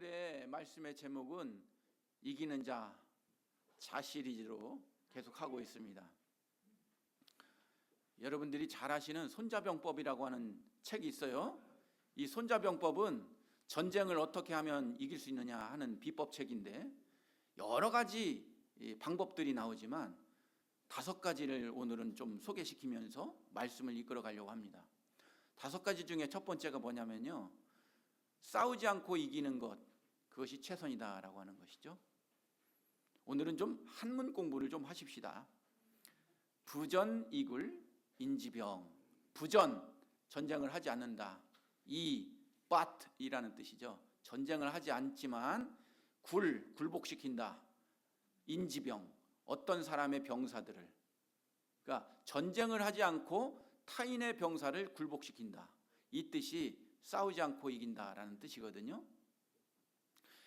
오늘의 말씀의 제목은 이기는 자 시리즈로 계속하고 있습니다. 여러분들이 잘 아시는 손자병법이라고 하는 책이 있어요. 이 손자병법은 전쟁을 어떻게 하면 이길 수 있느냐 하는 비법책인데 여러 가지 방법들이 나오지만 5가지를 오늘은 좀 소개시키면서 말씀을 이끌어 가려고 합니다. 5가지 중에 첫 번째가 뭐냐면요, 싸우지 않고 이기는 것, 그것이 최선이다라고 하는 것이죠. 오늘은 좀 한문 공부를 좀 하십시다. 부전이굴 인지병. 부전, 전쟁을 하지 않는다. but이라는 뜻이죠. 전쟁을 하지 않지만 굴복시킨다. 인지병, 어떤 사람의 병사들을, 그러니까 전쟁을 하지 않고 타인의 병사를 굴복시킨다. 이 뜻이 싸우지 않고 이긴다라는 뜻이거든요.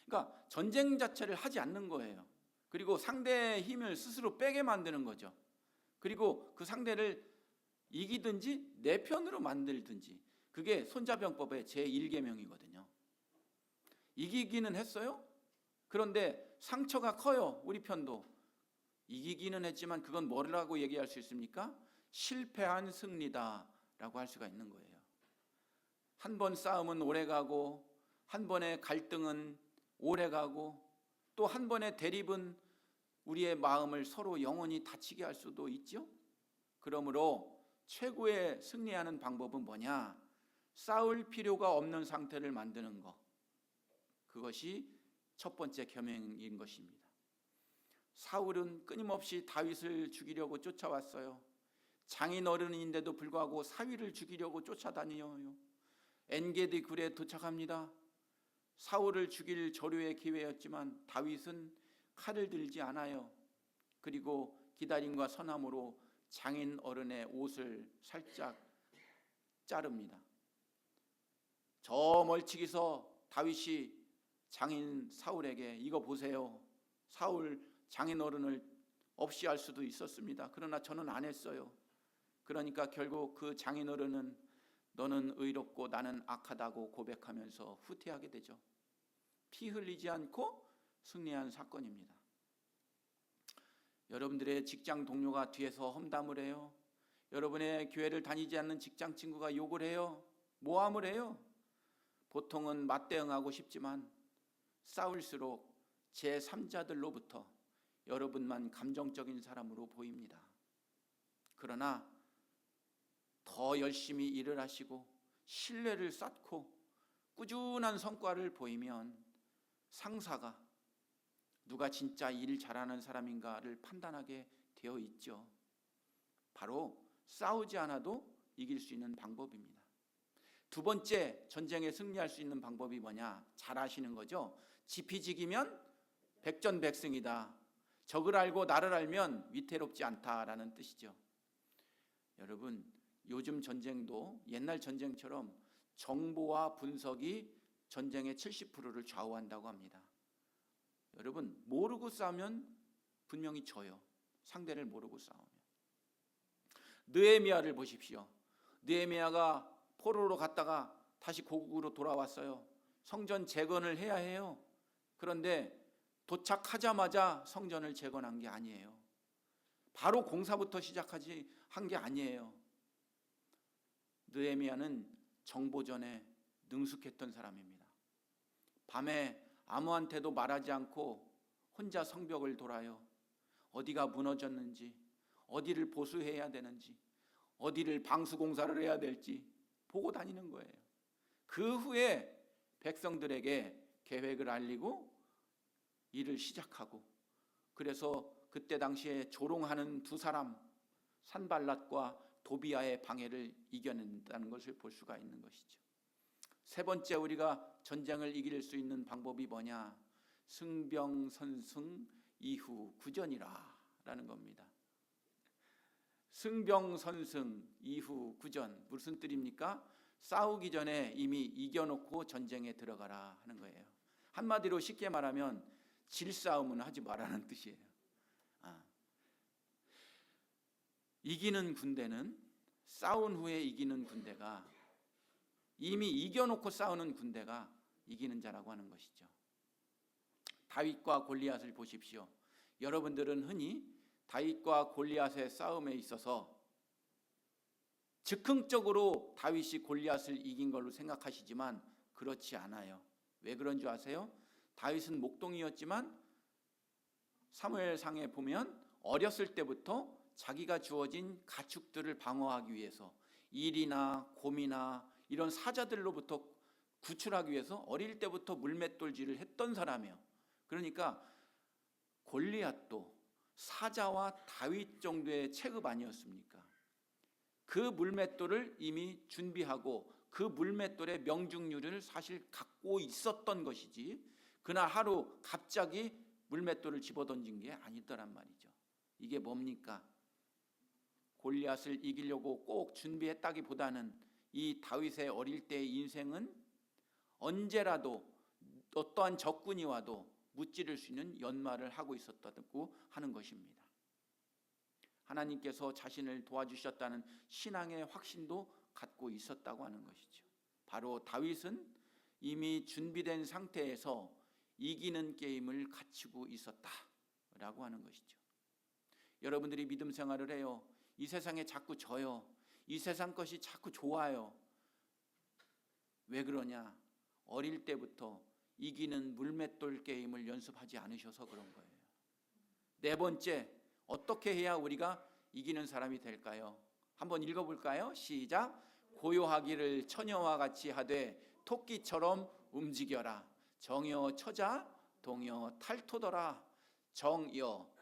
그러니까 전쟁 자체를 하지 않는 거예요. 그리고 상대의 힘을 스스로 빼게 만드는 거죠. 그리고 그 상대를 이기든지 내 편으로 만들든지, 그게 손자병법의 제1계명이거든요. 이기기는 했어요. 그런데 상처가 커요. 우리 편도 이기기는 했지만 그건 뭐라고 얘기할 수 있습니까? 실패한 승리다라고 할 수가 있는 거예요. 한 번 싸움은 오래가고, 한 번의 갈등은 오래가고, 또 한 번의 대립은 우리의 마음을 서로 영원히 다치게 할 수도 있죠. 그러므로 최고의 승리하는 방법은 뭐냐? 싸울 필요가 없는 상태를 만드는 것, 그것이 첫 번째 계명인 것입니다. 사울은 끊임없이 다윗을 죽이려고 쫓아왔어요. 장인어른인데도 불구하고 사위를 죽이려고 쫓아다녀요. 엔게디 굴에 도착합니다. 사울을 죽일 조류의 기회였지만 다윗은 칼을 들지 않아요. 그리고 기다림과 선함으로 장인 어른의 옷을 살짝 자릅니다. 저 멀찍이서 다윗이 장인 사울에게 이거 보세요, 사울 장인 어른을 없이 할 수도 있었습니다. 그러나 저는 안 했어요. 그러니까 결국 그 장인 어른은 너는 의롭고 나는 악하다고 고백하면서 후퇴하게 되죠. 피 흘리지 않고 승리한 사건입니다. 여러분들의 직장 동료가 뒤에서 험담을 해요. 여러분의 교회를 다니지 않는 직장 친구가 욕을 해요. 모함을 해요. 보통은 맞대응하고 싶지만 싸울수록 제3자들로부터 여러분만 감정적인 사람으로 보입니다. 그러나 더 열심히 일을 하시고 신뢰를 쌓고 꾸준한 성과를 보이면 상사가 누가 진짜 일 잘하는 사람인가를 판단하게 되어 있죠. 바로 싸우지 않아도 이길 수 있는 방법입니다. 두 번째, 전쟁에 승리할 수 있는 방법이 뭐냐? 잘 아시는 거죠. 지피지기면 백전백승이다. 적을 알고 나를 알면 위태롭지 않다라는 뜻이죠. 여러분, 요즘 전쟁도 옛날 전쟁처럼 정보와 분석이 전쟁의 70%를 좌우한다고 합니다. 여러분, 모르고 싸우면 분명히 져요. 상대를 모르고 싸우면. 느헤미야를 보십시오. 느헤미야가 포로로 갔다가 다시 고국으로 돌아왔어요. 성전 재건을 해야 해요. 그런데 도착하자마자 성전을 재건한 게 아니에요. 바로 공사부터 시작하지 한 게 아니에요. 느헤미야는 정보전에 능숙했던 사람입니다. 밤에 아무한테도 말하지 않고 혼자 성벽을 돌아요. 어디가 무너졌는지, 어디를 보수해야 되는지, 어디를 방수공사를 해야 될지 보고 다니는 거예요. 그 후에 백성들에게 계획을 알리고 일을 시작하고, 그래서 그때 당시에 조롱하는 두 사람, 산발랏과 도비아의 방해를 이겨낸다는 것을 볼 수가 있는 것이죠. 세 번째, 우리가 전쟁을 이길 수 있는 방법이 뭐냐? 승병선승 이후 구전이라 라는 겁니다. 승병선승 이후 구전, 무슨 뜻입니까? 싸우기 전에 이미 이겨놓고 전쟁에 들어가라 하는 거예요. 한마디로 쉽게 말하면 질싸움은 하지 말라는 뜻이에요. 이기는 군대는, 싸운 후에 이기는 군대가, 이미 이겨놓고 싸우는 군대가 이기는 자라고 하는 것이죠. 다윗과 골리앗을 보십시오. 여러분들은 흔히 다윗과 골리앗의 싸움에 있어서 즉흥적으로 다윗이 골리앗을 이긴 걸로 생각하시지만 그렇지 않아요. 왜 그런 줄 아세요? 다윗은 목동이었지만 사무엘상에 보면 어렸을 때부터 자기가 주어진 가축들을 방어하기 위해서 일이나 곰이나 이런 사자들로부터 구출하기 위해서 어릴 때부터 물맷돌질을 했던 사람이에요. 그러니까 골리앗도 사자와 다윗 정도의 체급 아니었습니까? 그 물맷돌을 이미 준비하고 그 물맷돌의 명중률을 사실 갖고 있었던 것이지 그날 하루 갑자기 물맷돌을 집어던진 게 아니더란 말이죠. 이게 뭡니까? 골리앗을 이기려고 꼭 준비했다기보다는 이 다윗의 어릴 때의 인생은 언제라도 어떠한 적군이 와도 무찌를 수 있는 연말을 하고 있었다고 하는 것입니다. 하나님께서 자신을 도와주셨다는 신앙의 확신도 갖고 있었다고 하는 것이죠. 바로 다윗은 이미 준비된 상태에서 이기는 게임을 갖추고 있었다라고 하는 것이죠. 여러분들이 믿음 생활을 해요. 이 세상에 자꾸 져요. 이 세상 것이 자꾸 좋아요. 왜 그러냐? 어릴 때부터 이기는 물맷돌 게임을 연습하지 않으셔서 그런 거예요. 네 번째, 어떻게 해야 우리가 이기는 사람이 될까요? 한번 읽어볼까요? 시작. 고요하기를 처녀와 같이 하되 토끼처럼 움직여라. 정여 처자 동여 탈토더라. 정여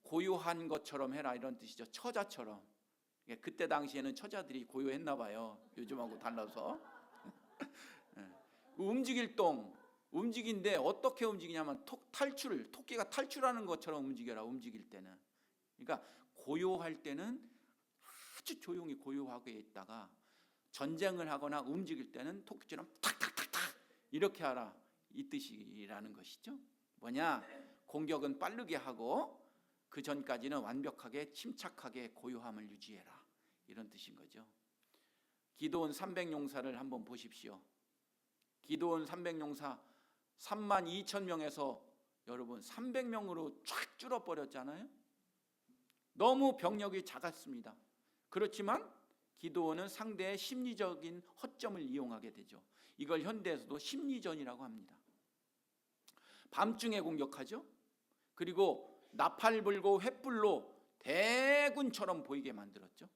고요한 것처럼 해라 이런 뜻이죠. 처자처럼. 그때 당시에는 처자들이 고요했나 봐요. 요즘하고 달라서. 움직일 동 움직인데 어떻게 움직이냐면 토끼가 탈출하는 것처럼 움직여라. 움직일 때는. 그러니까 고요할 때는 아주 조용히 고요하게 있다가 전쟁을 하거나 움직일 때는 토끼처럼 탁탁탁탁 이렇게 하라. 이 뜻이라는 것이죠. 뭐냐? 공격은 빠르게 하고 그 전까지는 완벽하게 침착하게 고요함을 유지해라. 이런 뜻인 거죠. 기드온 300용사를 한번 보십시오. 기드온 300용사 32,000명에서 여러분 300명으로 쫙 줄어버렸잖아요. 너무 병력이 작았습니다. 그렇지만 기드온은 상대의 심리적인 허점을 이용하게 되죠. 이걸 현대에서도 심리전이라고 합니다. 밤중에 공격하죠. 그리고 나팔 불고 횃불로 대군처럼 보이게 만들었죠.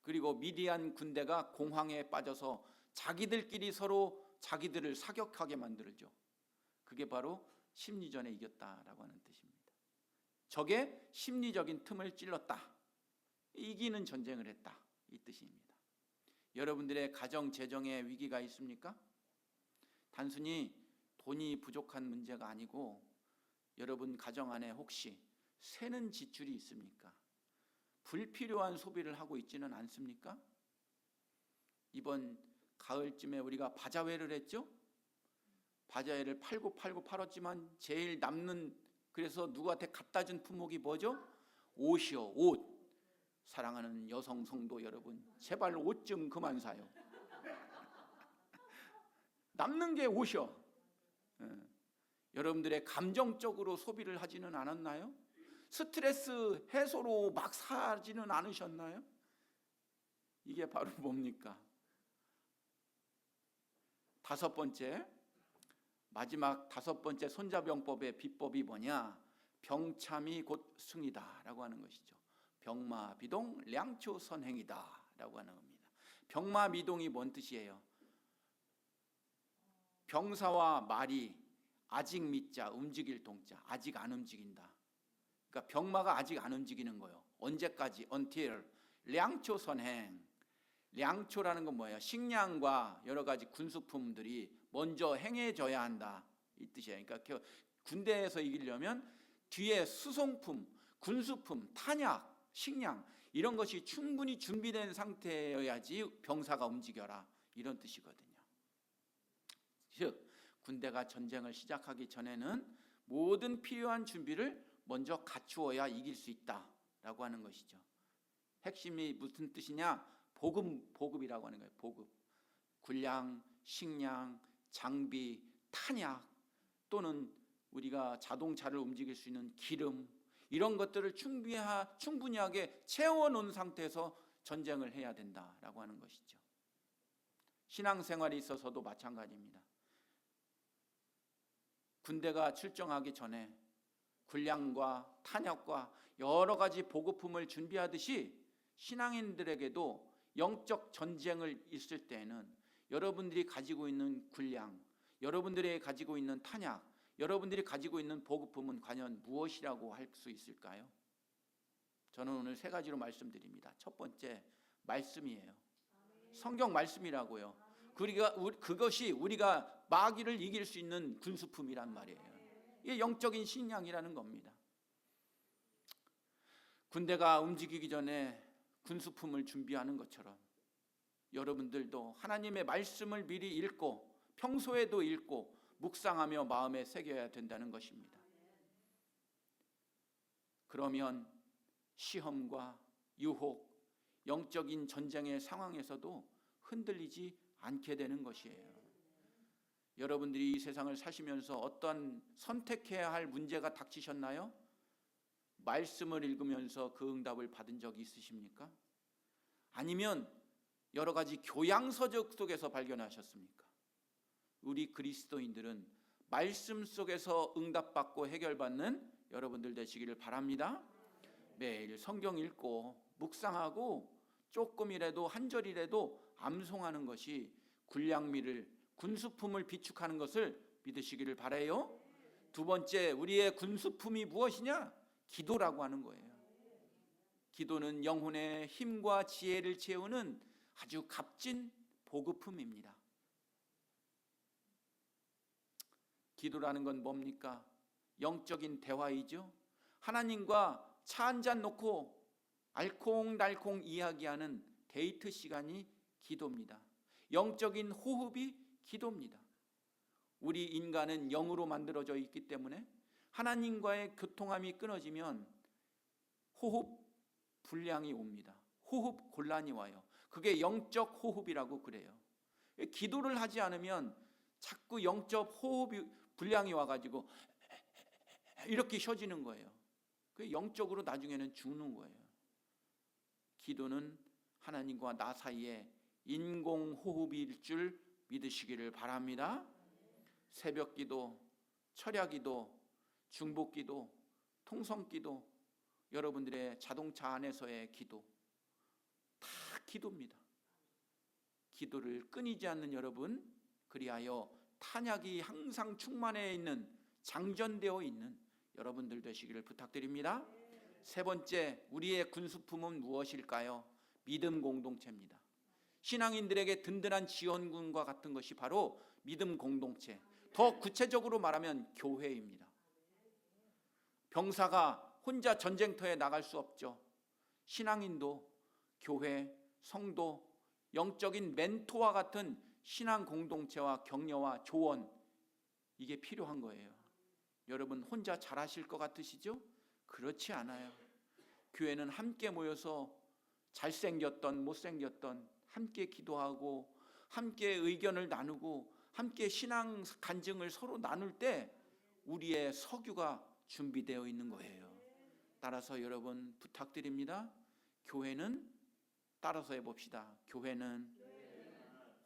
그리고 미디안 군대가 공황에 빠져서 자기들끼리 서로 자기들을 사격하게 만들죠. 그게 바로 심리전에 이겼다라고 하는 뜻입니다. 적의 심리적인 틈을 찔렀다. 이기는 전쟁을 했다. 이 뜻입니다. 여러분들의 가정 재정에 위기가 있습니까? 단순히 돈이 부족한 문제가 아니고 여러분 가정 안에 혹시 새는 지출이 있습니까? 불필요한 소비를 하고 있지는 않습니까? 이번 가을쯤에 우리가 바자회를 했죠? 바자회를 팔고 팔았지만 제일 남는 그래서 누구한테 갖다 준 품목이 뭐죠? 옷이요. 옷. 사랑하는 여성 성도 여러분, 제발 옷 좀 그만 사요. 남는 게 옷이요. 여러분들의 감정적으로 소비를 하지는 않았나요? 스트레스 해소로 막 사지는 않으셨나요? 이게 바로 뭡니까? 마지막 다섯 번째 손자병법의 비법이 뭐냐? 병참이 곧 승이다 라고 하는 것이죠. 병마비동 량초선행이다 라고 하는 겁니다. 병마비동이 뭔 뜻이에요? 병사와 말이 아직 미자 움직일 동자 아직 안 움직인다. 그러니까 병마가 아직 안 움직이는 거예요. 언제까지? until 량초선행. 량초라는 건 뭐예요? 식량과 여러 가지 군수품들이 먼저 행해져야 한다 이 뜻이에요. 그러니까 군대에서 이기려면 뒤에 수송품, 군수품, 탄약, 식량 이런 것이 충분히 준비된 상태여야지 병사가 움직여라 이런 뜻이거든요. 즉 군대가 전쟁을 시작하기 전에는 모든 필요한 준비를 먼저 갖추어야 이길 수 있다라고 하는 것이죠. 핵심이 무슨 뜻이냐? 보급이라고 하는 거예요. 보급. 군량, 식량, 장비, 탄약 또는 우리가 자동차를 움직일 수 있는 기름, 이런 것들을 충분하게 채워놓은 상태에서 전쟁을 해야 된다라고 하는 것이죠. 신앙생활에 있어서도 마찬가지입니다. 군대가 출정하기 전에 군량과 탄약과 여러 가지 보급품을 준비하듯이 신앙인들에게도 영적 전쟁을 있을 때에는 여러분들이 가지고 있는 군량, 여러분들이 가지고 있는 탄약, 여러분들이 가지고 있는 보급품은 과연 무엇이라고 할 수 있을까요? 저는 오늘 세 가지로 말씀드립니다. 첫 번째, 말씀이에요. 성경 말씀이라고요. 그것이 우리가 마귀를 이길 수 있는 군수품이란 말이에요. 이게 영적인 식량이라는 겁니다. 군대가 움직이기 전에 군수품을 준비하는 것처럼 여러분들도 하나님의 말씀을 미리 읽고 평소에도 읽고 묵상하며 마음에 새겨야 된다는 것입니다. 그러면 시험과 유혹, 영적인 전쟁의 상황에서도 흔들리지 않게 되는 것이에요. 여러분들이 이 세상을 사시면서 어떤 선택해야 할 문제가 닥치셨나요? 말씀을 읽으면서 그 응답을 받은 적이 있으십니까? 아니면 여러 가지 교양서적 속에서 발견하셨습니까? 우리 그리스도인들은 말씀 속에서 응답받고 해결받는 여러분들 되시기를 바랍니다. 매일 성경 읽고 묵상하고 조금이라도 한 절이라도 암송하는 것이 군량미를, 군수품을 비축하는 것을 믿으시기를 바라요. 두 번째, 우리의 군수품이 무엇이냐? 기도라고 하는 거예요. 기도는 영혼의 힘과 지혜를 채우는 아주 값진 보급품입니다. 기도라는 건 뭡니까? 영적인 대화이죠. 하나님과 차 한잔 놓고 알콩달콩 이야기하는 데이트 시간이 기도입니다. 영적인 호흡이 기도입니다. 우리 인간은 영으로 만들어져 있기 때문에 하나님과의 교통함이 끊어지면 호흡 불량이 옵니다. 호흡 곤란이 와요. 그게 영적 호흡이라고 그래요. 기도를 하지 않으면 자꾸 영적 호흡이 불량이 와가지고 이렇게 쉬어지는 거예요. 그 영적으로 나중에는 죽는 거예요. 기도는 하나님과 나 사이에 인공호흡일 줄 믿으시기를 바랍니다. 새벽기도, 철야기도, 중보기도, 통성기도, 여러분들의 자동차 안에서의 기도, 다 기도입니다. 기도를 끊이지 않는 여러분, 그리하여 탄약이 항상 충만해 있는, 장전되어 있는 여러분들 되시기를 부탁드립니다. 세 번째, 우리의 군수품은 무엇일까요? 믿음 공동체입니다. 신앙인들에게 든든한 지원군과 같은 것이 바로 믿음 공동체, 더 구체적으로 말하면 교회입니다. 병사가 혼자 전쟁터에 나갈 수 없죠. 신앙인도 교회, 성도, 영적인 멘토와 같은 신앙 공동체와 격려와 조언, 이게 필요한 거예요. 여러분 혼자 잘하실 것 같으시죠? 그렇지 않아요. 교회는 함께 모여서 잘생겼던 못생겼던 함께 기도하고 함께 의견을 나누고 함께 신앙 간증을 서로 나눌 때 우리의 서규가 준비되어 있는 거예요. 따라서 여러분 부탁드립니다. 교회는 따라서 해봅시다. 교회는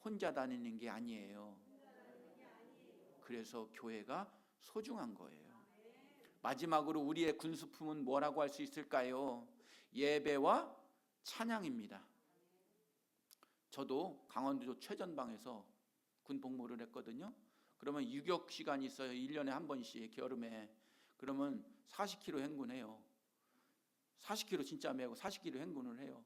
혼자 다니는 게 아니에요. 그래서 교회가 소중한 거예요. 마지막으로 우리의 군수품은 뭐라고 할 수 있을까요? 예배와 찬양입니다. 저도 강원도 최전방에서 군 복무를 했거든요. 그러면 유격 시간이 있어요. 1년에 한 번씩 여름에. 그러면 40km 행군해요. 40km 진짜 메고 40km 행군을 해요.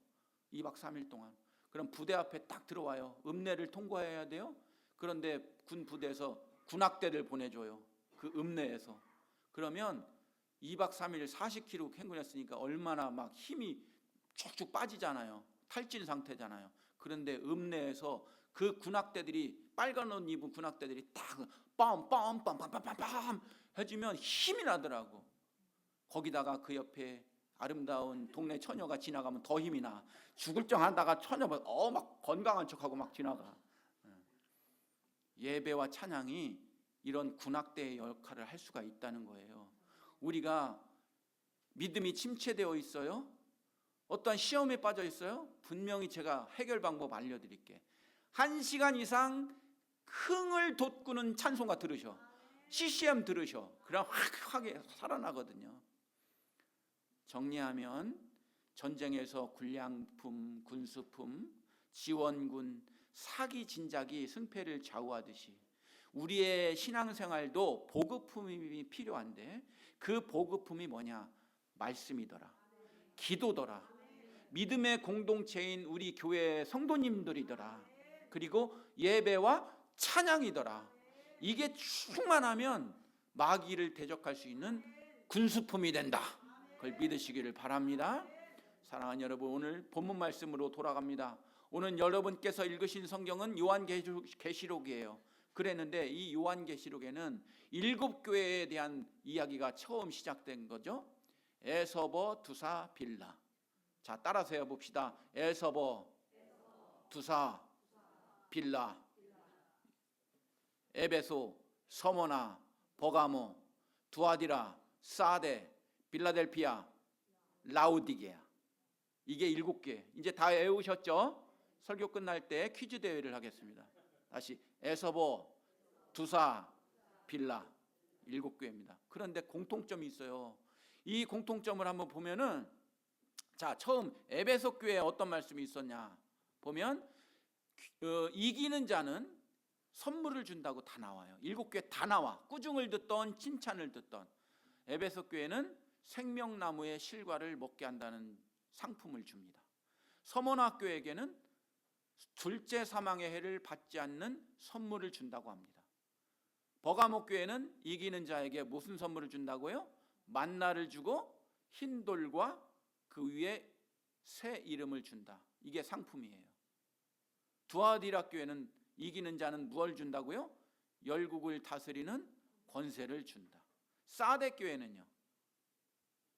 2박 3일 동안. 그럼 부대 앞에 딱 들어와요. 읍내를 통과해야 돼요. 그런데 군 부대에서 군악대를 보내줘요. 그 읍내에서. 그러면 2박 3일 40km 행군했으니까 얼마나 막 힘이 쭉쭉 빠지잖아요. 탈진 상태잖아요. 그런데 읍내에서 그 군악대들이, 빨간 옷 입은 군악대들이 딱 빰빰빰빰빰빰빰 해주면 힘이 나더라고. 거기다가 그 옆에 아름다운 동네 처녀가 지나가면 더 힘이 나. 죽을 정 하다가 처녀가 막 건강한 척하고 막 지나가. 예배와 찬양이 이런 군악대의 역할을 할 수가 있다는 거예요. 우리가 믿음이 침체되어 있어요? 어떠한 시험에 빠져 있어요? 분명히 제가 해결 방법 알려드릴게. 1시간 이상 흥을 돋구는 찬송가 들으셔. CCM 들으셔. 그럼 확 살아나거든요. 정리하면 전쟁에서 군량품, 군수품, 지원군, 사기 진작이 승패를 좌우하듯이 우리의 신앙생활도 보급품이 필요한데 그 보급품이 뭐냐? 말씀이더라. 기도더라. 믿음의 공동체인 우리 교회 성도님들이더라. 그리고 예배와 찬양이더라. 이게 충만하면 마귀를 대적할 수 있는 군수품이 된다. 그걸 믿으시기를 바랍니다. 사랑하는 여러분, 오늘 본문 말씀으로 돌아갑니다. 오늘 여러분께서 읽으신 성경은 요한계시록이에요. 그랬는데 이 요한계시록에는 7교회에 대한 이야기가 처음 시작된 거죠. 에서버, 두사, 빌라. 자, 따라서 해봅시다. 에서버, 두사, 빌라. 에베소, 서모나, 버가모, 두아디라, 사데, 빌라델피아, 라우디게아. 이게 7개. 이제 다 외우셨죠? 설교 끝날 때 퀴즈 대회를 하겠습니다. 다시 에서버, 두사, 빌라. 7교회입니다. 그런데 공통점이 있어요. 이 공통점을 한번 보면은, 자, 처음 에베소 교회에 어떤 말씀이 있었냐 보면 이기는 자는 선물을 준다고 다 나와요. 7교회 다 나와. 꾸중을 듣던 칭찬을 듣던. 에베소 교회는 생명나무의 실과를 먹게 한다는 상품을 줍니다. 서머나 교회에게는 둘째 사망의 해를 받지 않는 선물을 준다고 합니다. 버가모 교회는 이기는 자에게 무슨 선물을 준다고요? 만나를 주고 흰 돌과 그 위에 새 이름을 준다. 이게 상품이에요. 두아디라 교회는 이기는 자는 무엇을 준다고요? 열국을 다스리는 권세를 준다. 사데 교회는요,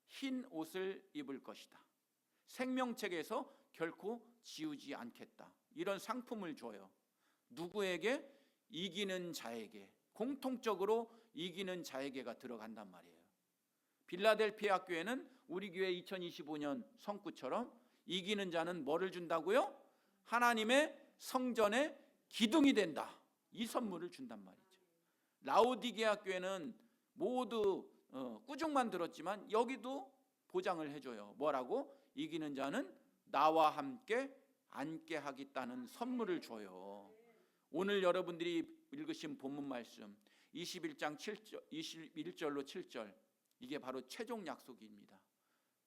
흰 옷을 입을 것이다. 생명책에서 결코 지우지 않겠다. 이런 상품을 줘요. 누구에게? 이기는 자에게. 공통적으로 이기는 자에게가 들어간단 말이에요. 빌라델피아 교회는 우리 교회 2025년 성구처럼 이기는 자는 뭐를 준다고요? 하나님의 성전의 기둥이 된다. 이 선물을 준단 말이죠. 라우디게아 교회는 모두 꾸중만 들었지만 여기도 보장을 해줘요. 뭐라고? 이기는 자는 나와 함께 앉게 하겠다는 선물을 줘요. 오늘 여러분들이 읽으신 본문 말씀 21장 7절, 21절로 7절, 이게 바로 최종 약속입니다.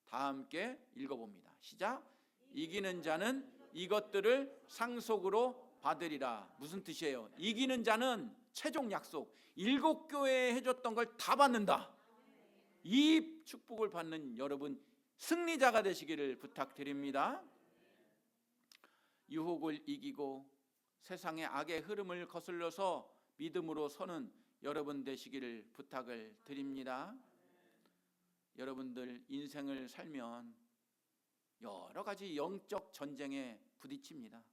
다 함께 읽어봅니다. 시작. 이기는 자는 이것들을 상속으로 받으리라. 무슨 뜻이에요? 이기는 자는 최종 약속, 7교회에 해줬던 걸 다 받는다. 이 축복을 받는 여러분 승리자가 되시기를 부탁드립니다. 유혹을 이기고 세상의 악의 흐름을 거슬러서 믿음으로 서는 여러분 되시기를 부탁을 드립니다. 여러분들 인생을 살면 여러 가지 영적 전쟁에 부딪힙니다.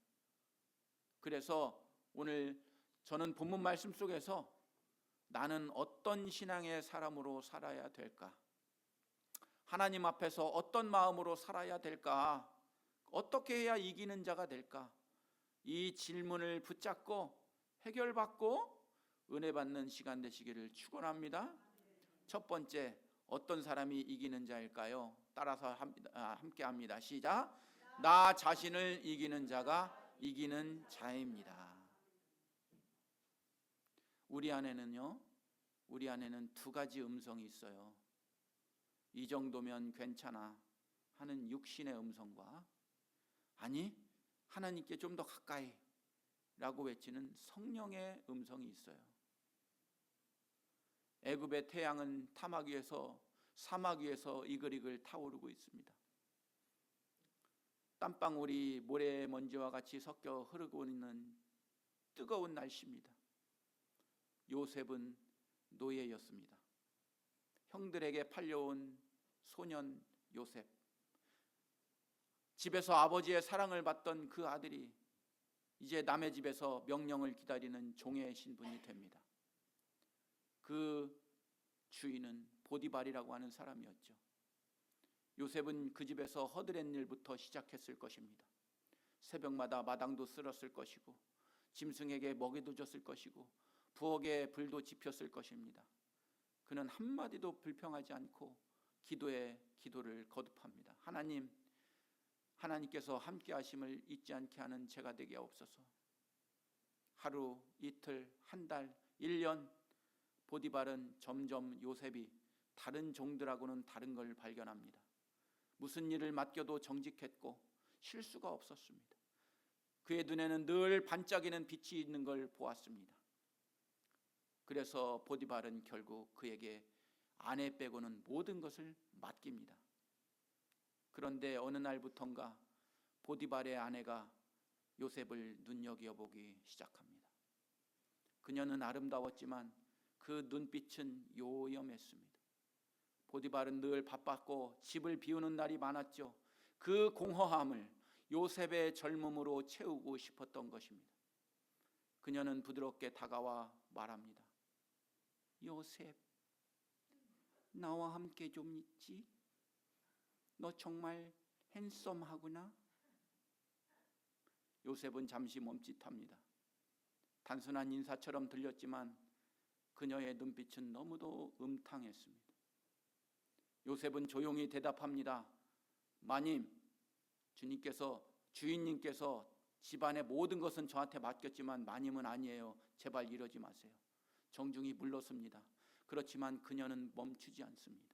그래서 오늘 저는 본문 말씀 속에서 나는 어떤 신앙의 사람으로 살아야 될까? 하나님 앞에서 어떤 마음으로 살아야 될까? 어떻게 해야 이기는 자가 될까? 이 질문을 붙잡고 해결받고 은혜 받는 시간 되시기를 축원합니다. 첫 번째, 어떤 사람이 이기는 자일까요? 따라서 함께 합니다. 시작. 나 자신을 이기는 자가 이기는 자입니다. 우리 안에는 두 가지 음성이 있어요. 이 정도면 괜찮아 하는 육신의 음성과, 아니 하나님께 좀 더 가까이 라고 외치는 성령의 음성이 있어요. 애굽의 태양은 타막 위에서, 사막 위에서 이글이글 타오르고 있습니다. 땀방울이 모래먼지와 같이 섞여 흐르고 있는 뜨거운 날씨입니다. 요셉은 노예였습니다. 형들에게 팔려온 소년 요셉, 집에서 아버지의 사랑을 받던 그 아들이 이제 남의 집에서 명령을 기다리는 종의 신분이 됩니다. 그 주인은 보디발이라고 하는 사람이었죠. 요셉은 그 집에서 허드렛 일부터 시작했을 것입니다. 새벽마다 마당도 쓸었을 것이고 짐승에게 먹이도 줬을 것이고 부엌에 불도 지폈을 것입니다. 그는 한마디도 불평하지 않고 기도를 거듭합니다. 하나님께서 함께 하심을 잊지 않게 하는 제가 되게 하옵소서. 하루, 이틀, 한 달, 1년 보디발은 점점 요셉이 다른 종들하고는 다른 걸 발견합니다. 무슨 일을 맡겨도 정직했고 실수가 없었습니다. 그의 눈에는 늘 반짝이는 빛이 있는 걸 보았습니다. 그래서 보디발은 결국 그에게 아내 빼고는 모든 것을 맡깁니다. 그런데 어느 날부턴가 보디발의 아내가 요셉을 눈여겨보기 시작합니다. 그녀는 아름다웠지만 그 눈빛은 요염했습니다. 보디발은 늘 바빴고 집을 비우는 날이 많았죠. 그 공허함을 요셉의 젊음으로 채우고 싶었던 것입니다. 그녀는 부드럽게 다가와 말합니다. 요셉, 나와 함께 좀 있지? 너 정말 핸섬하구나. 요셉은 잠시 멈칫합니다. 단순한 인사처럼 들렸지만 그녀의 눈빛은 너무도 음탕했습니다. 요셉은 조용히 대답합니다. 마님, 주인님께서 집안의 모든 것은 저한테 맡겼지만 마님은 아니에요. 제발 이러지 마세요. 정중히 물렀습니다. 그렇지만 그녀는 멈추지 않습니다.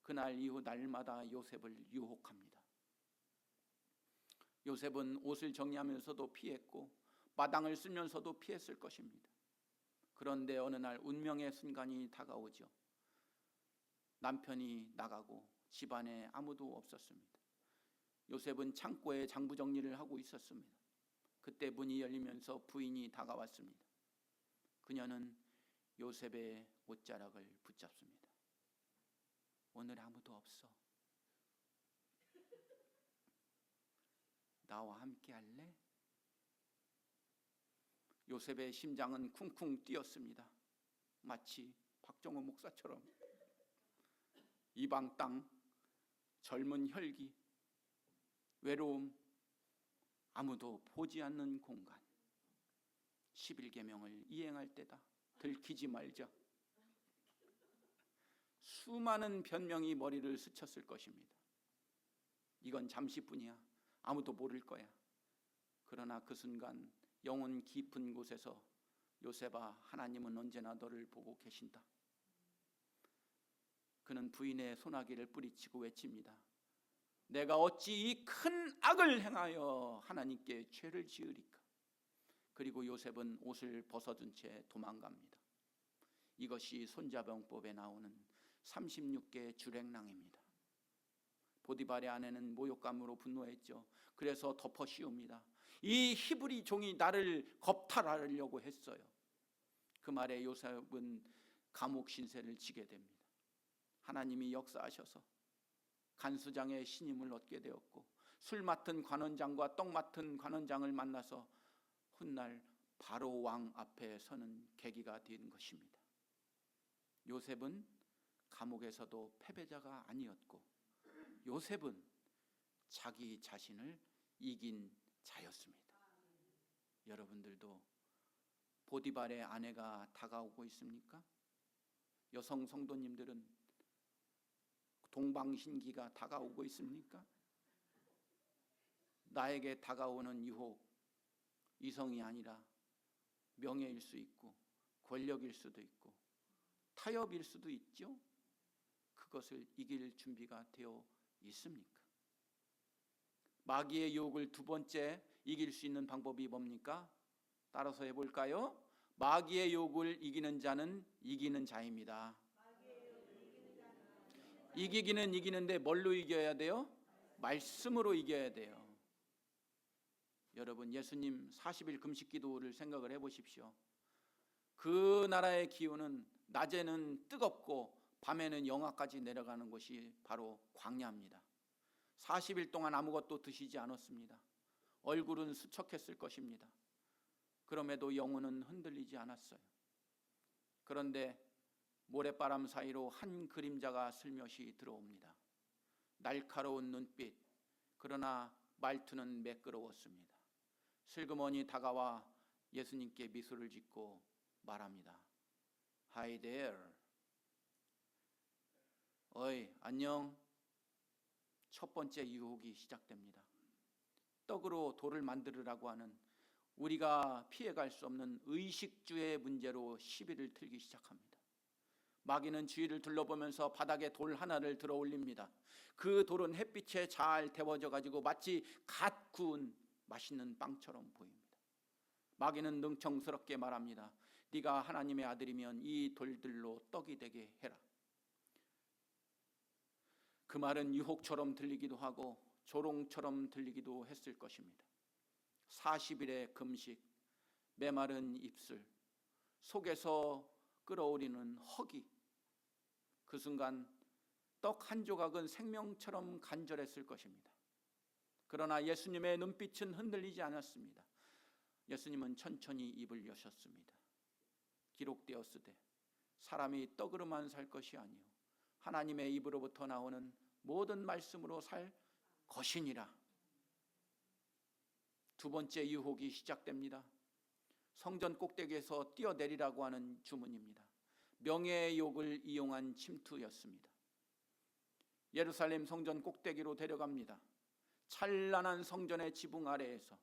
그날 이후 날마다 요셉을 유혹합니다. 요셉은 옷을 정리하면서도 피했고 마당을 쓸면서도 피했을 것입니다. 그런데 어느 날 운명의 순간이 다가오죠. 남편이 나가고 집안에 아무도 없었습니다. 요셉은 창고에 장부 정리를 하고 있었습니다. 그때 문이 열리면서 부인이 다가왔습니다. 그녀는 요셉의 옷자락을 붙잡습니다. 오늘 아무도 없어. 나와 함께 할래? 요셉의 심장은 쿵쿵 뛰었습니다. 마치 박정호 목사처럼. 이방 땅, 젊은 혈기, 외로움, 아무도 보지 않는 공간. 11계명을 이행할 때다. 들키지 말자. 수많은 변명이 머리를 스쳤을 것입니다. 이건 잠시뿐이야. 아무도 모를 거야. 그러나 그 순간 영혼 깊은 곳에서 요셉아, 하나님은 언제나 너를 보고 계신다. 그는 부인의 소나기를 뿌리치고 외칩니다. 내가 어찌 이 큰 악을 행하여 하나님께 죄를 지으리까. 그리고 요셉은 옷을 벗어둔 채 도망갑니다. 이것이 손자병법에 나오는 36개 주랭랑입니다. 보디발의 아내는 모욕감으로 분노했죠. 그래서 덮어 씌웁니다. 이 히브리 종이 나를 겁탈하려고 했어요. 그 말에 요셉은 감옥 신세를 지게 됩니다. 하나님이 역사하셔서 간수장의 신임을 얻게 되었고 술 맡은 관원장과 떡 맡은 관원장을 만나서 훗날 바로 왕 앞에 서는 계기가 된 것입니다. 요셉은 감옥에서도 패배자가 아니었고 요셉은 자기 자신을 이긴 자였습니다. 여러분들도 보디발의 아내가 다가오고 있습니까? 여성 성도님들은 동방신기가 다가오고 있습니까? 나에게 다가오는 유혹, 이성이 아니라 명예일 수 있고 권력일 수도 있고 타협일 수도 있죠. 그것을 이길 준비가 되어 있습니까? 마귀의 유혹을 두 번째 이길 수 있는 방법이 뭡니까? 따라서 해볼까요? 마귀의 유혹을 이기는 자는 이기는 자입니다. 이기기는 이기는데 뭘로 이겨야 돼요? 말씀으로 이겨야 돼요. 여러분, 예수님 40일 금식 기도를 생각을 해보십시오. 그 나라의 기후는 낮에는 뜨겁고 밤에는 영하까지 내려가는 곳이 바로 광야입니다. 40일 동안 아무것도 드시지 않았습니다. 얼굴은 수척했을 것입니다. 그럼에도 영혼은 흔들리지 않았어요. 그런데 모래바람 사이로 한 그림자가 슬며시 들어옵니다. 날카로운 눈빛, 그러나 말투는 매끄러웠습니다. 슬그머니 다가와 예수님께 미소를 짓고 말합니다. Hi there. 어이, 안녕. 첫 번째 유혹이 시작됩니다. 떡으로 돌을 만들으라고 하는 우리가 피해갈 수 없는 의식주의 문제로 시비를 틀기 시작합니다. 마귀는 주위를 둘러보면서 바닥에 돌 하나를 들어 올립니다. 그 돌은 햇빛에 잘 데워져 가지고 마치 갓 구운 맛있는 빵처럼 보입니다. 마귀는 능청스럽게 말합니다. 네가 하나님의 아들이면 이 돌들로 떡이 되게 해라. 그 말은 유혹처럼 들리기도 하고 조롱처럼 들리기도 했을 것입니다. 40일의 금식, 메마른 입술, 속에서 끓어오르는 허기. 그 순간 떡 한 조각은 생명처럼 간절했을 것입니다. 그러나 예수님의 눈빛은 흔들리지 않았습니다. 예수님은 천천히 입을 여셨습니다. 기록되었으되 사람이 떡으로만 살 것이 아니요 하나님의 입으로부터 나오는 모든 말씀으로 살 것이니라. 두 번째 유혹이 시작됩니다. 성전 꼭대기에서 뛰어내리라고 하는 주문입니다. 명예의 욕을 이용한 침투였습니다. 예루살렘 성전 꼭대기로 데려갑니다. 찬란한 성전의 지붕 아래에서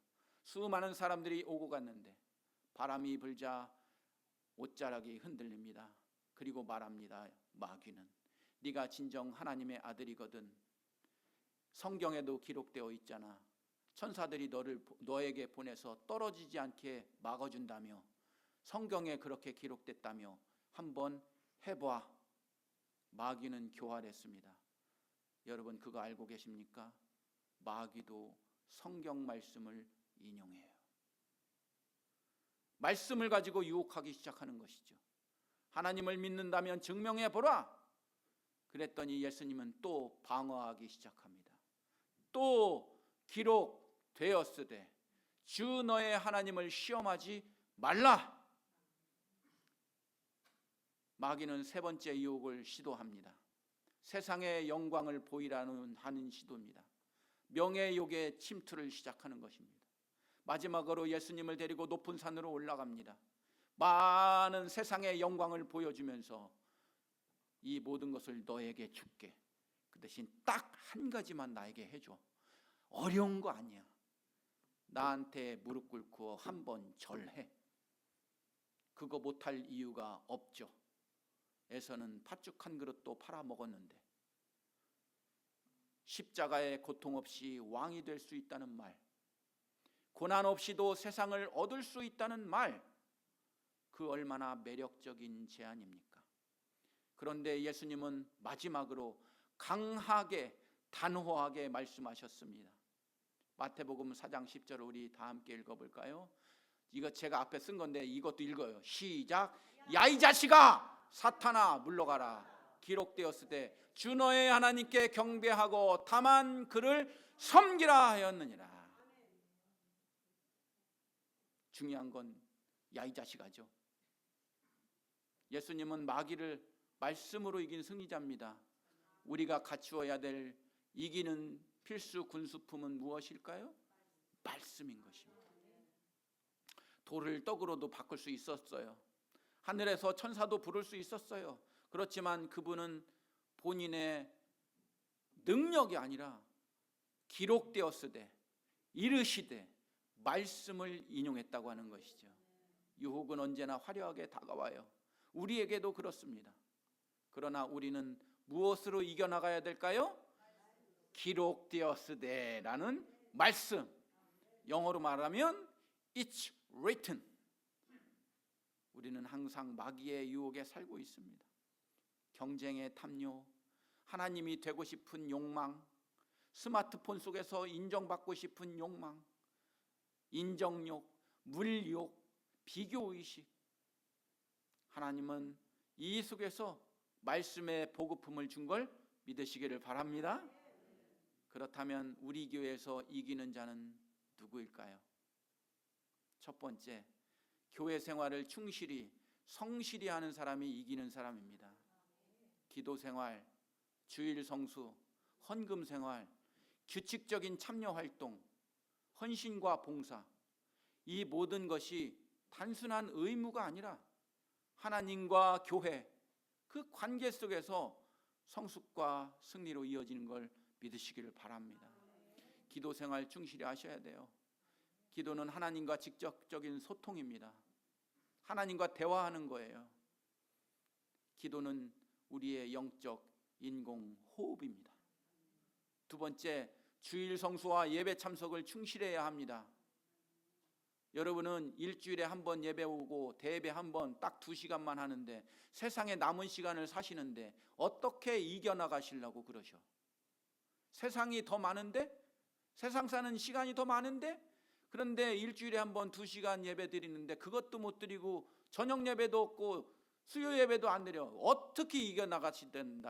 수많은 사람들이 오고 갔는데 바람이 불자 옷자락이 흔들립니다. 그리고 말합니다. 마귀는 네가 진정 하나님의 아들이거든. 성경에도 기록되어 있잖아. 천사들이 너에게 보내서 떨어지지 않게 막아준다며, 성경에 그렇게 기록됐다며 한번 해봐. 마귀는 교활했습니다. 여러분 그거 알고 계십니까? 마귀도 성경 말씀을 인용해요. 말씀을 가지고 유혹하기 시작하는 것이죠. 하나님을 믿는다면 증명해 보라. 그랬더니 예수님은 또 방어하기 시작합니다. 또 기록되었으되 주 너의 하나님을 시험하지 말라. 마귀는 세 번째 유혹을 시도합니다. 세상의 영광을 보이라는 하는 시도입니다. 명예욕의 침투를 시작하는 것입니다. 마지막으로 예수님을 데리고 높은 산으로 올라갑니다. 많은 세상의 영광을 보여주면서 이 모든 것을 너에게 줄게. 그 대신 딱 한 가지만 나에게 해줘. 어려운 거 아니야. 나한테 무릎 꿇고 한번 절해. 그거 못할 이유가 없죠. 에서는 팥죽 한 그릇도 팔아먹었는데 십자가의 고통 없이 왕이 될 수 있다는 말, 고난 없이도 세상을 얻을 수 있다는 말, 그 얼마나 매력적인 제안입니까? 그런데 예수님은 마지막으로 강하게 단호하게 말씀하셨습니다. 마태복음 4장 10절을 우리 다 함께 읽어볼까요? 이거 제가 앞에 쓴 건데 이것도 읽어요. 시작. 야 이 자식아 사탄아 물러가라. 기록되었으되 주 너의 하나님께 경배하고 다만 그를 섬기라 하였느니라. 중요한 건 야 이 자식아죠. 예수님은 마귀를 말씀으로 이긴 승리자입니다. 우리가 갖추어야 될 이기는 필수 군수품은 무엇일까요? 말씀인 것입니다. 돌을 떡으로도 바꿀 수 있었어요. 하늘에서 천사도 부를 수 있었어요. 그렇지만 그분은 본인의 능력이 아니라 기록되었으되 이르시되 말씀을 인용했다고 하는 것이죠. 유혹은 언제나 화려하게 다가와요. 우리에게도 그렇습니다. 그러나 우리는 무엇으로 이겨나가야 될까요? 기록되었으되라는 말씀. 영어로 말하면 It's written. 우리는 항상 마귀의 유혹에 살고 있습니다. 경쟁의 탐욕, 하나님이 되고 싶은 욕망, 스마트폰 속에서 인정받고 싶은 욕망, 인정욕, 물욕, 비교의식. 하나님은 이 속에서 말씀의 보급품을 준 걸 믿으시기를 바랍니다. 그렇다면 우리 교회에서 이기는 자는 누구일까요? 첫 번째, 교회 생활을 충실히 성실히 하는 사람이 이기는 사람입니다. 기도 생활, 주일 성수, 헌금 생활, 규칙적인 참여 활동, 헌신과 봉사, 이 모든 것이 단순한 의무가 아니라 하나님과 교회, 그 관계 속에서 성숙과 승리로 이어지는 걸 믿으시기를 바랍니다. 기도 생활 충실히 하셔야 돼요. 기도는 하나님과 직접적인 소통입니다. 하나님과 대화하는 거예요. 기도는 우리의 영적 인공 호흡입니다. 두 번째, 주일 성수와 예배 참석을 충실해야 합니다. 여러분은 일주일에 한 번 예배 오고 대예배 한 번 딱 2시간만 하는데 세상에 남은 시간을 사시는데 어떻게 이겨나가시려고 그러셔? 세상이 더 많은데? 세상 사는 시간이 더 많은데? 그런데 일주일에 한 번 2시간 예배 드리는데 그것도 못 드리고 저녁 예배도 없고 수요 예배도 안 드려. 어떻게 이겨나가신다는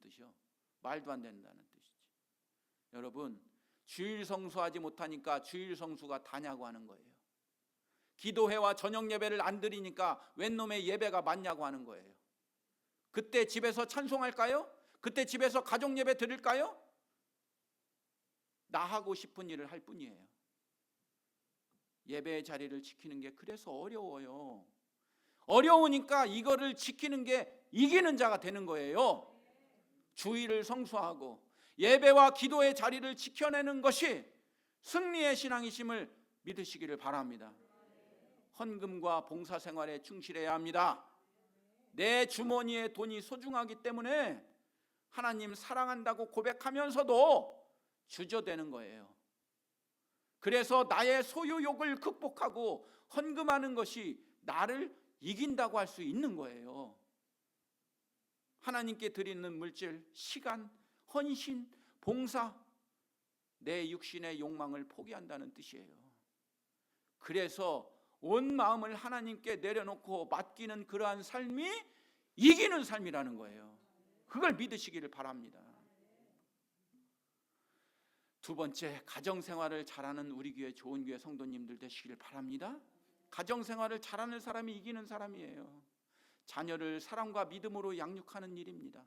뜻이요? 말도 안 된다는 뜻이지. 여러분, 주일 성수하지 못하니까 주일 성수가 다냐고 하는 거예요. 기도회와 저녁 예배를 안 드리니까 웬 놈의 예배가 맞냐고 하는 거예요. 그때 집에서 찬송할까요? 그때 집에서 가족 예배 드릴까요? 나 하고 싶은 일을 할 뿐이에요. 예배의 자리를 지키는 게 그래서 어려워요. 어려우니까 이거를 지키는 게 이기는 자가 되는 거예요. 주일을 성수하고 예배와 기도의 자리를 지켜내는 것이 승리의 신앙이심을 믿으시기를 바랍니다. 헌금과 봉사 생활에 충실해야 합니다. 내 주머니에 돈이 소중하기 때문에 하나님 사랑한다고 고백하면서도 주저되는 거예요. 그래서 나의 소유욕을 극복하고 헌금하는 것이 나를 이긴다고 할 수 있는 거예요. 하나님께 드리는 물질, 시간, 헌신, 봉사, 내 육신의 욕망을 포기한다는 뜻이에요. 그래서 온 마음을 하나님께 내려놓고 맡기는 그러한 삶이 이기는 삶이라는 거예요. 그걸 믿으시기를 바랍니다. 두 번째, 가정생활을 잘하는 우리 교회 좋은 교회 성도님들 되시기를 바랍니다. 가정생활을 잘하는 사람이 이기는 사람이에요. 자녀를 사랑과 믿음으로 양육하는 일입니다.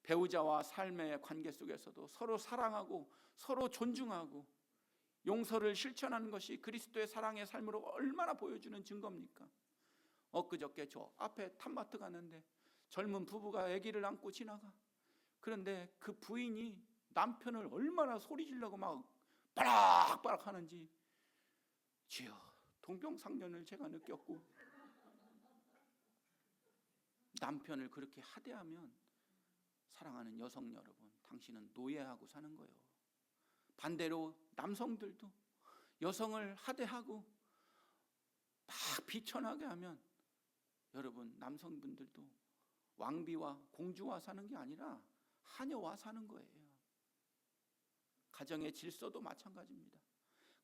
배우자와 삶의 관계 속에서도 서로 사랑하고 서로 존중하고 용서를 실천하는 것이 그리스도의 사랑의 삶으로 얼마나 보여주는 증거입니까? 엊그저께 저 앞에 탑마트 갔는데 젊은 부부가 아기를 안고 지나가. 그런데 그 부인이 남편을 얼마나 소리 지르고 막 빠락빠락 하는지 주여, 동병상련을 제가 느꼈고, 남편을 그렇게 하대하면 사랑하는 여성 여러분, 당신은 노예하고 사는 거예요. 반대로 남성들도 여성을 하대하고 막 비천하게 하면 여러분, 남성분들도 왕비와 공주와 사는 게 아니라 하녀와 사는 거예요. 가정의 질서도 마찬가지입니다.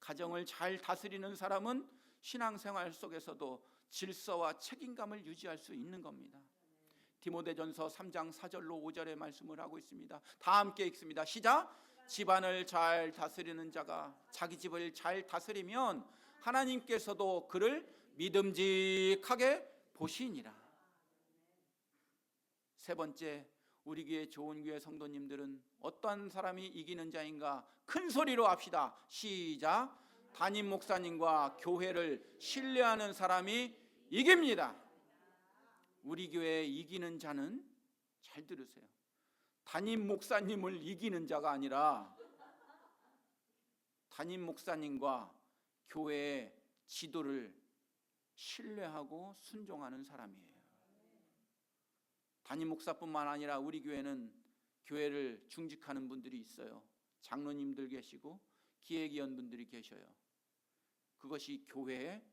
가정을 잘 다스리는 사람은 신앙생활 속에서도 질서와 책임감을 유지할 수 있는 겁니다. 디모데전서 3장 4절로 5절의 말씀을 하고 있습니다. 다 함께 읽습니다. 시작! 집안을 잘 다스리는 자가 자기 집을 잘 다스리면 하나님께서도 그를 믿음직하게 보시니라. 세 번째, 우리 교회 좋은 교회 성도님들은 어떤 사람이 이기는 자인가? 큰 소리로 합시다. 시작! 담임 목사님과 교회를 신뢰하는 사람이 이깁니다. 우리 교회에 이기는 자는, 잘 들으세요, 담임 목사님을 이기는 자가 아니라 담임 목사님과 교회의 지도를 신뢰하고 순종하는 사람이에요. 담임 목사뿐만 아니라 우리 교회는 교회를 중직하는 분들이 있어요. 장로님들 계시고 기획위원분들이 계셔요. 그것이 교회의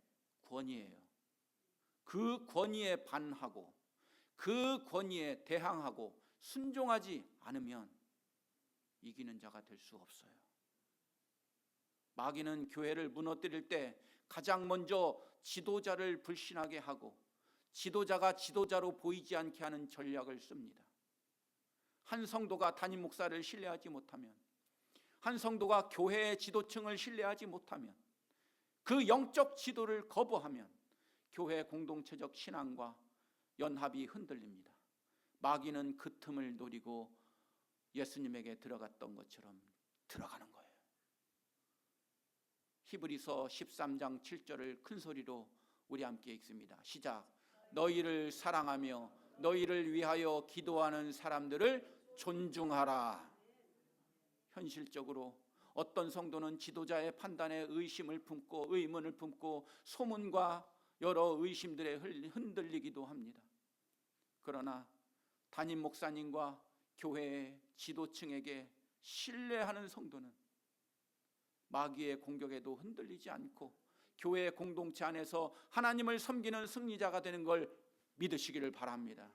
권위예요. 그 권위에 반하고 그 권위에 대항하고 순종하지 않으면 이기는 자가 될 수 없어요. 마귀는 교회를 무너뜨릴 때 가장 먼저 지도자를 불신하게 하고 지도자가 지도자로 보이지 않게 하는 전략을 씁니다. 한 성도가 담임 목사를 신뢰하지 못하면, 한 성도가 교회의 지도층을 신뢰하지 못하면, 그 영적 지도를 거부하면 교회 공동체적 신앙과 연합이 흔들립니다. 마귀는 그 틈을 노리고 예수님에게 들어갔던 것처럼 들어가는 거예요. 히브리서 13장 7절을 큰 소리로 우리 함께 읽습니다. 시작. 너희를 사랑하며 너희를 위하여 기도하는 사람들을 존중하라. 현실적으로 어떤 성도는 지도자의 판단에 의심을 품고 의문을 품고 소문과 여러 의심들에 흔들리기도 합니다. 그러나 담임 목사님과 교회의 지도층에게 신뢰하는 성도는 마귀의 공격에도 흔들리지 않고 교회 공동체 안에서 하나님을 섬기는 승리자가 되는 걸 믿으시기를 바랍니다.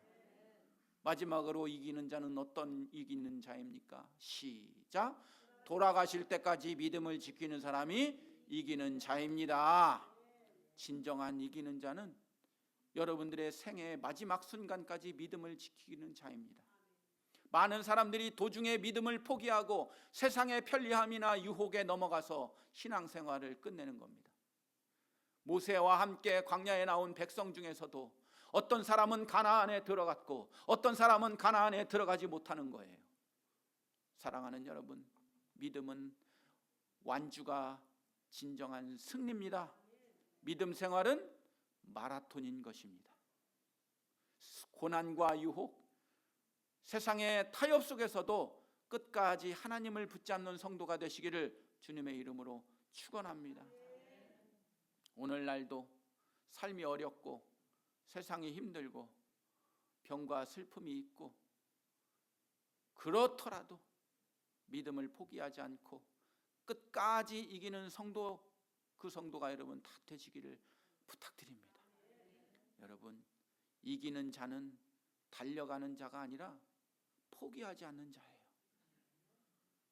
마지막으로 이기는 자는 어떤 이기는 자입니까? 시작. 돌아가실 때까지 믿음을 지키는 사람이 이기는 자입니다. 진정한 이기는 자는 여러분들의 생애의 마지막 순간까지 믿음을 지키는 자입니다. 많은 사람들이 도중에 믿음을 포기하고 세상의 편리함이나 유혹에 넘어가서 신앙생활을 끝내는 겁니다. 모세와 함께 광야에 나온 백성 중에서도 어떤 사람은 가나안에 들어갔고 어떤 사람은 가나안에 들어가지 못하는 거예요. 사랑하는 여러분, 믿음은 완주가 진정한 승리입니다. 믿음 생활은 마라톤인 것입니다. 고난과 유혹, 세상의 타협 속에서도 끝까지 하나님을 붙잡는 성도가 되시기를 주님의 이름으로 축원합니다. 오늘날도 삶이 어렵고 세상이 힘들고 병과 슬픔이 있고 그렇더라도 믿음을 포기하지 않고 끝까지 이기는 성도, 그 성도가 여러분 다 되시기를 부탁드립니다. 여러분, 이기는 자는 달려가는 자가 아니라 포기하지 않는 자예요.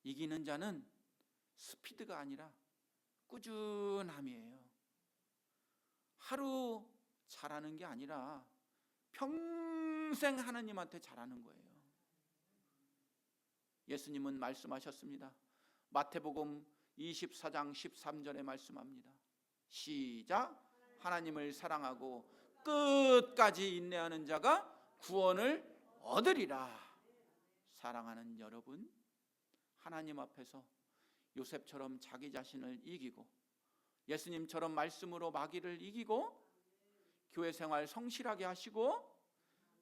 이기는 자는 스피드가 아니라 꾸준함이에요. 하루 잘하는 게 아니라 평생 하나님한테 잘하는 거예요. 예수님은 말씀하셨습니다. 마태복음 24장 13절에 말씀합니다. 시작. 하나님을 사랑하고 끝까지 인내하는 자가 구원을 얻으리라. 사랑하는 여러분, 하나님 앞에서 요셉처럼 자기 자신을 이기고 예수님처럼 말씀으로 마귀를 이기고 교회 생활 성실하게 하시고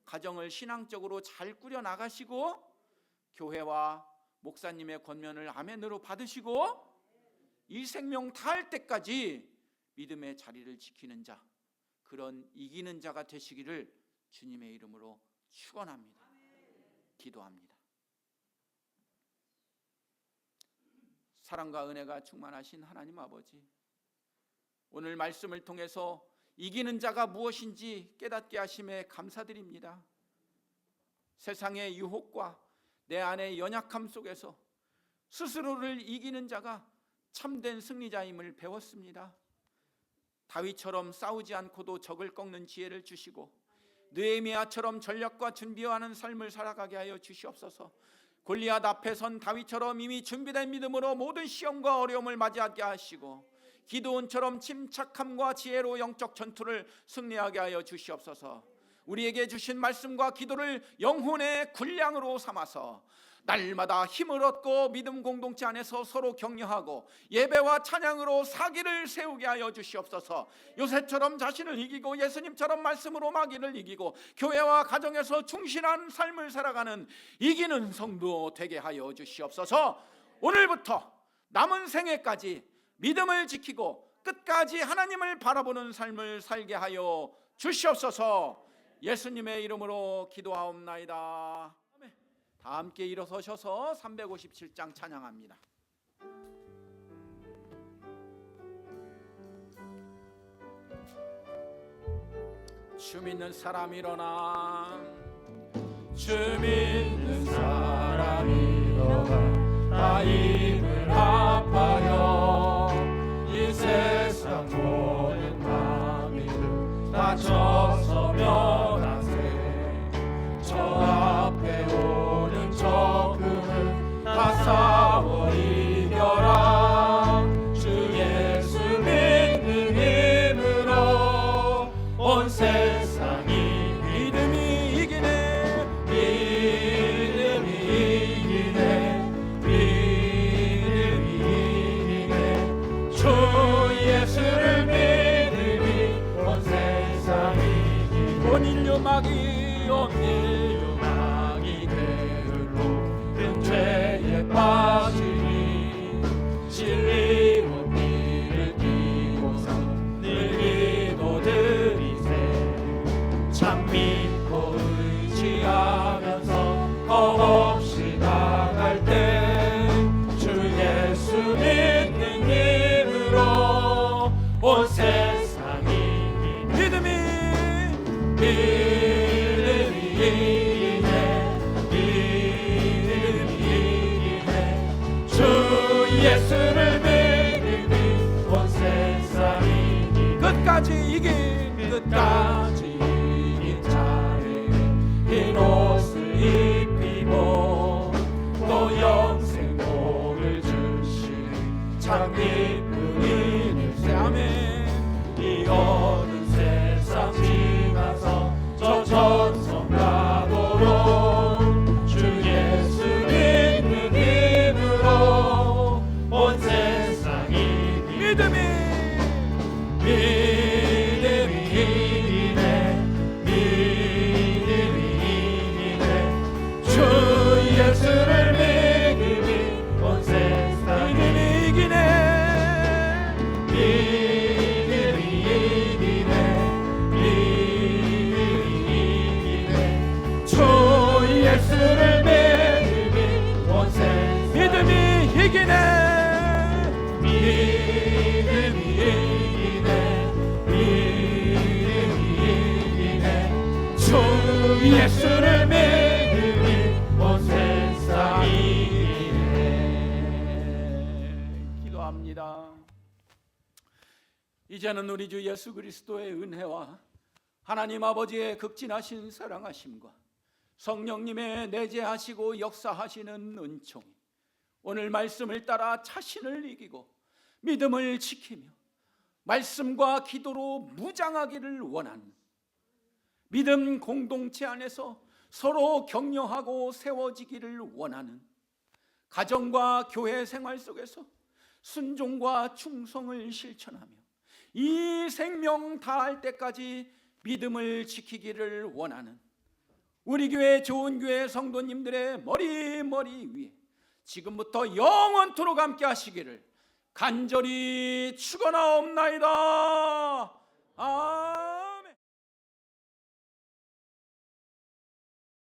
가정을 신앙적으로 잘 꾸려 나가시고 교회와 목사님의 권면을 아멘으로 받으시고 이 생명 다할 때까지 믿음의 자리를 지키는 자, 그런 이기는 자가 되시기를 주님의 이름으로 축원합니다. 기도합니다. 사랑과 은혜가 충만하신 하나님 아버지, 오늘 말씀을 통해서 이기는 자가 무엇인지 깨닫게 하심에 감사드립니다. 세상의 유혹과 내 안의 연약함 속에서 스스로를 이기는 자가 참된 승리자임을 배웠습니다. 다윗처럼 싸우지 않고도 적을 꺾는 지혜를 주시고 느헤미야처럼 전략과 준비하는 삶을 살아가게 하여 주시옵소서. 골리앗 앞에 선 다윗처럼 이미 준비된 믿음으로 모든 시험과 어려움을 맞이하게 하시고 기드온처럼 침착함과 지혜로 영적 전투를 승리하게 하여 주시옵소서. 우리에게 주신 말씀과 기도를 영혼의 군량으로 삼아서 날마다 힘을 얻고 믿음 공동체 안에서 서로 격려하고 예배와 찬양으로 사기를 세우게 하여 주시옵소서. 요셉처럼 자신을 이기고 예수님처럼 말씀으로 마귀를 이기고 교회와 가정에서 충실한 삶을 살아가는 이기는 성도 되게 하여 주시옵소서. 오늘부터 남은 생애까지 믿음을 지키고 끝까지 하나님을 바라보는 삶을 살게 하여 주시옵소서. 예수님의 이름으로 기도하옵나이다. 다 함께 일어서셔서 357장 찬양합니다. 주 믿는 사람 일어나, 주 믿는 사람 일어나, 다 힘을 합하여 이 세상 모든 마음을 다 저서면하세. 저 앞에 오는 적을 다 싸워 이겨라. 주 예수 믿는 힘으로 유망이 없니 유망이 게을로 큰 죄에 빠지니 진리로 길을 띄고서 늘 기도드리세 참 믿고 의지하면서 겁없이 나갈 때 주 예수 믿는 힘으로 온 세상이 믿음이 이기네 주 예수를 믿음이 온 세상이 끝까지 이긴 끝까지 이긴 자에게 흰 옷을 입히고 또 영생복을 주시는 참 기쁜 이일세 아멘 이 어두운 세상 지나서 저 전성 가도록 주 예수 믿는 힘으로 온 세상이 믿음이 이기네 주 예수를 믿음이 온 세상이 믿음이 이기네 주 예수를 믿음이 온 세상이 믿음이 이기네 주 예수를 믿음이 온 세상이네 기도합니다. 이제는 우리 주 예수 그리스도의 은혜와 하나님 아버지의 극진하신 사랑하심과 성령님의 내재하시고 역사하시는 은총이 오늘 말씀을 따라 자신을 이기고 믿음을 지키며 말씀과 기도로 무장하기를 원하는 믿음 공동체 안에서 서로 격려하고 세워지기를 원하는 가정과 교회 생활 속에서 순종과 충성을 실천하며 이 생명 다할 때까지 믿음을 지키기를 원하는 우리 교회 좋은 교회 성도님들의 머리 위에 지금부터 영원토록 함께 하시기를 간절히 축원하옵나이다.